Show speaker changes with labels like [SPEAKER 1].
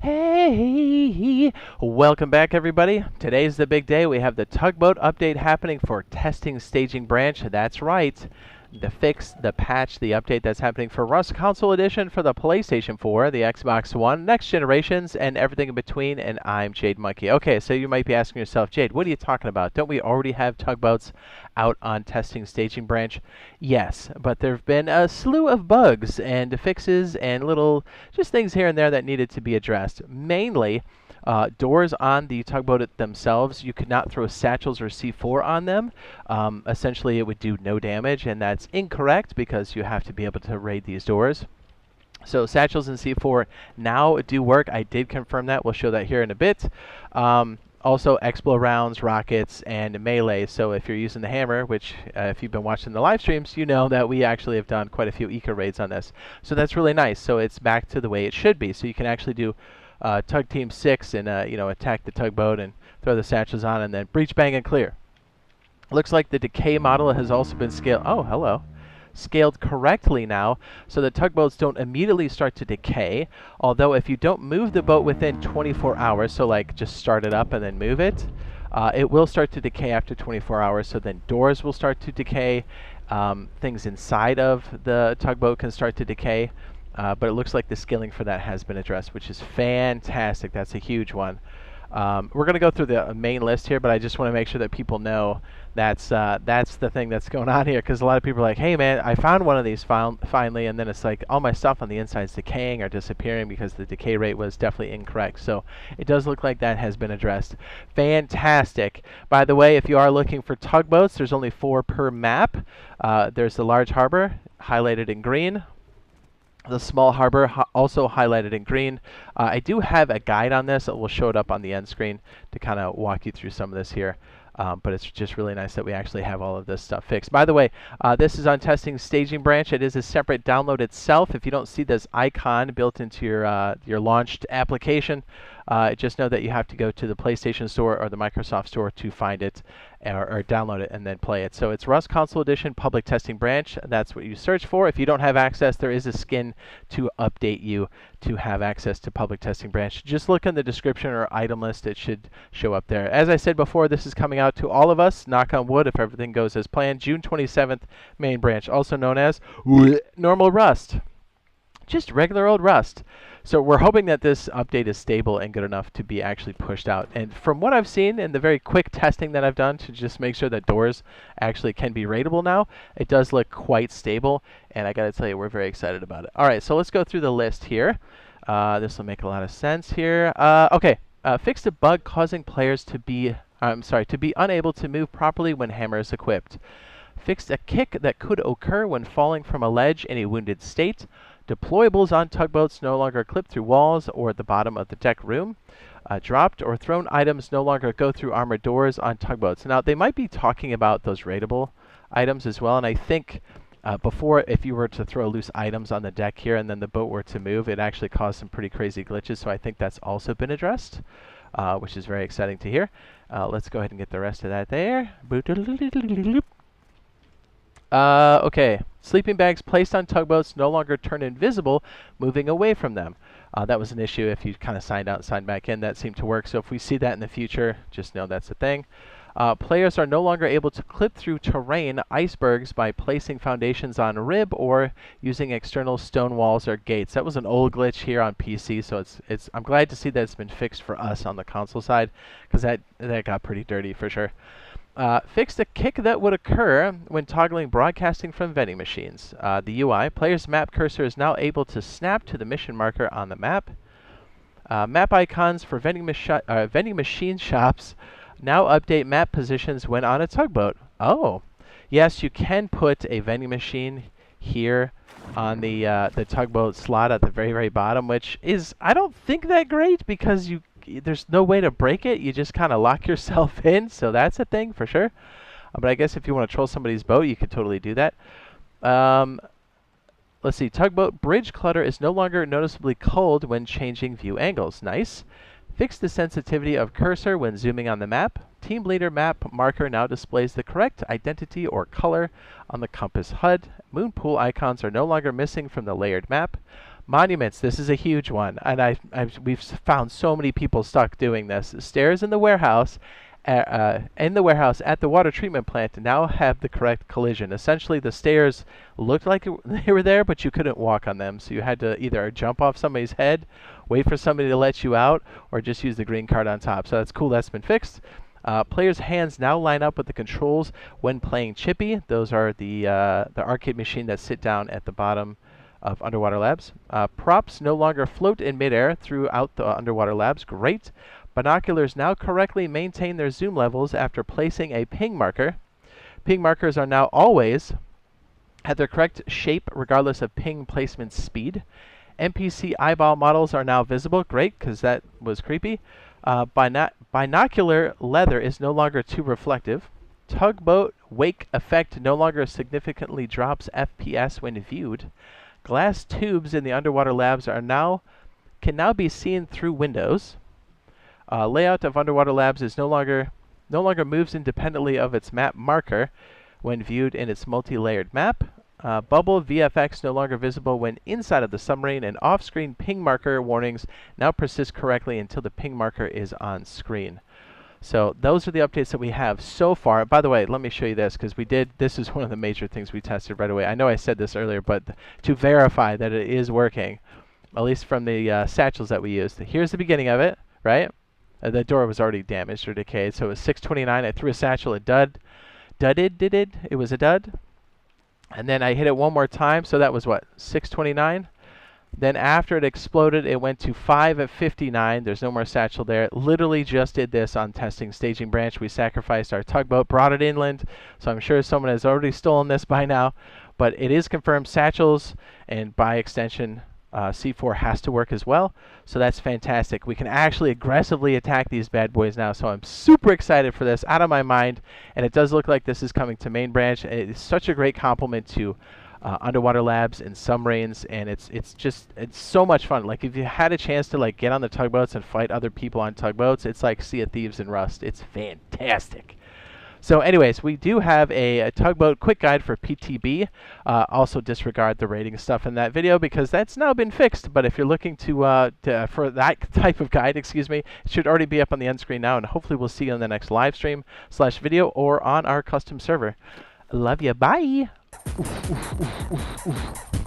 [SPEAKER 1] Hey, welcome back everybody. Today's the big day. We have the Tugboat update happening for testing staging branch. That's right. The fix, the patch, the update that's happening for Rust Console Edition for the PlayStation 4, the Xbox One, next generations, and everything in between. And I'm Jade Monkey. Okay, so you might be asking yourself, Jade, what are you talking about? Don't we already have Tugboats out on testing staging branch? Yes, but there have been a slew of bugs and fixes and little just things here and there that needed to be addressed. Mainly, doors on the tugboat themselves, you could not throw satchels or C4 on them. Essentially, it would do no damage, and that's incorrect because you have to be able to raid these doors. So satchels and C4 now do work. I did confirm that. We'll show that here in a bit. Also, Explo rounds, rockets, and melee. So if you're using the hammer, which if you've been watching the live streams, you know that we actually have done quite a few eco raids on this. So that's really nice. So it's back to the way it should be. So you can actually do Tug Team 6 and attack the tugboat and throw the satchels on and then breach, bang, and clear. Looks like the decay model has also been scaled. Oh, hello. Scaled correctly now, so the tugboats don't immediately start to decay. Although if you don't move the boat within 24 hours, so like just start it up and then move it, it will start to decay after 24 hours. So then doors will start to decay. Things inside of the tugboat can start to decay. But it looks like the scaling for that has been addressed, which is fantastic. That's a huge one. We're going to go through the main list here, but I just want to make sure that people know that's the thing that's going on here, because a lot of people are like, hey man, I found one of these finally, and then it's like all my stuff on the inside is decaying or disappearing because the decay rate was definitely incorrect. So it does look like that has been addressed. Fantastic. By the way, if you are looking for tugboats, there's only 4 per map. There's the large harbor highlighted in green. The small harbor also highlighted in green. I do have a guide on this. It will show it up on the end screen to kind of walk you through some of this here. But it's just really nice that we actually have all of this stuff fixed. By the way, this is on testing staging branch. It is a separate download itself. If you don't see this icon built into your launched application, just know that you have to go to the PlayStation Store or the Microsoft Store to find it or download it and then play it. So it's Rust Console Edition Public Testing Branch. That's what you search for. If you don't have access, there is a skin to update you to have access to Public Testing Branch. Just look in the description or item list. It should show up there. As I said before, this is coming out to all of us, knock on wood, if everything goes as planned, June 27th, main branch, also known as normal Rust. Just regular old Rust. So we're hoping that this update is stable and good enough to be actually pushed out. And from what I've seen in the very quick testing that I've done to just make sure that doors actually can be raidable now, it does look quite stable. And I got to tell you, we're very excited about it. All right, so let's go through the list here. This will make a lot of sense here. Okay, fixed a bug causing players to be unable to move properly when hammer is equipped. Fixed a kick that could occur when falling from a ledge in a wounded state. Deployables on tugboats no longer clip through walls or at the bottom of the deck room. Dropped or thrown items no longer go through armored doors on tugboats. Now, they might be talking about those raidable items as well, and I think before, if you were to throw loose items on the deck here and then the boat were to move, it actually caused some pretty crazy glitches, so I think that's also been addressed, which is very exciting to hear. Let's go ahead and get the rest of that there. Okay, sleeping bags placed on tugboats no longer turn invisible, moving away from them. That was an issue if you kind of signed out and signed back in. That seemed to work, so if we see that in the future, just know that's a thing. Players are no longer able to clip through terrain icebergs by placing foundations on rib or using external stone walls or gates. That was an old glitch here on PC, so I'm glad to see that it's been fixed for us on the console side, because that got pretty dirty for sure. Fixed a kick that would occur when toggling broadcasting from vending machines. The UI, player's map cursor is now able to snap to the mission marker on the map. Map icons for vending machine shops now update map positions when on a tugboat. Oh, yes, you can put a vending machine here on the tugboat slot at the very, very bottom, which is, I don't think that great, because there's no way to break it. You just kind of lock yourself in, so that's a thing for sure. But I guess if you want to troll somebody's boat, you could totally do that. Let's see. Tugboat bridge clutter is no longer noticeably cold when changing view angles. Nice. Fix the sensitivity of cursor when zooming on the map. Team leader map marker now displays the correct identity or color on the compass HUD. Moon pool icons are no longer missing from the layered map. Monuments, this is a huge one, and we've found so many people stuck doing this. Stairs in the warehouse, at the water treatment plant now have the correct collision. Essentially, the stairs looked like they were there, but you couldn't walk on them, so you had to either jump off somebody's head, wait for somebody to let you out, or just use the green card on top. So that's cool. That's been fixed. Players' hands now line up with the controls when playing Chippy. Those are the arcade machine that sit down at the bottom of Underwater Labs. Props no longer float in midair throughout the Underwater Labs. Great. Binoculars now correctly maintain their zoom levels after placing a ping marker. Ping markers are now always at their correct shape regardless of ping placement speed. NPC eyeball models are now visible. Great, because that was creepy. Binocular leather is no longer too reflective. Tugboat wake effect no longer significantly drops FPS when viewed. Glass tubes in the Underwater Labs can now be seen through windows. Layout of Underwater Labs is no longer moves independently of its map marker when viewed in its multi-layered map. Bubble VFX no longer visible when inside of the submarine, and off-screen ping marker warnings now persist correctly until the ping marker is on screen. So those are the updates that we have so far. By the way, let me show you this, because this is one of the major things we tested right away. I know I said this earlier, but to verify that it is working, at least from the satchels that we used. Here's the beginning of it, right? The door was already damaged or decayed, so it was 629. I threw a satchel, it dudded. It was a dud. And then I hit it one more time, so that was what, 629? Then after it exploded, it went to 5 at 59. There's no more satchel there. Literally just did this on testing staging branch. We sacrificed our tugboat, brought it inland, so I'm sure someone has already stolen this by now. But it is confirmed satchels, and by extension, C4 has to work as well. So that's fantastic. We can actually aggressively attack these bad boys now, so I'm super excited for this, out of my mind. And it does look like this is coming to main branch. It's such a great compliment to Underwater Labs and submarines, and it's so much fun. Like, if you had a chance to get on the tugboats and fight other people on tugboats, it's like Sea of Thieves and Rust. It's fantastic. So anyways, we do have a tugboat quick guide for PTB. Also disregard the rating stuff in that video because that's now been fixed. But if you're looking for that type of guide, excuse me, it should already be up on the end screen now, and hopefully we'll see you on the next live stream / video or on our custom server. Love ya, bye. Oof, oof, oof, oof, oof.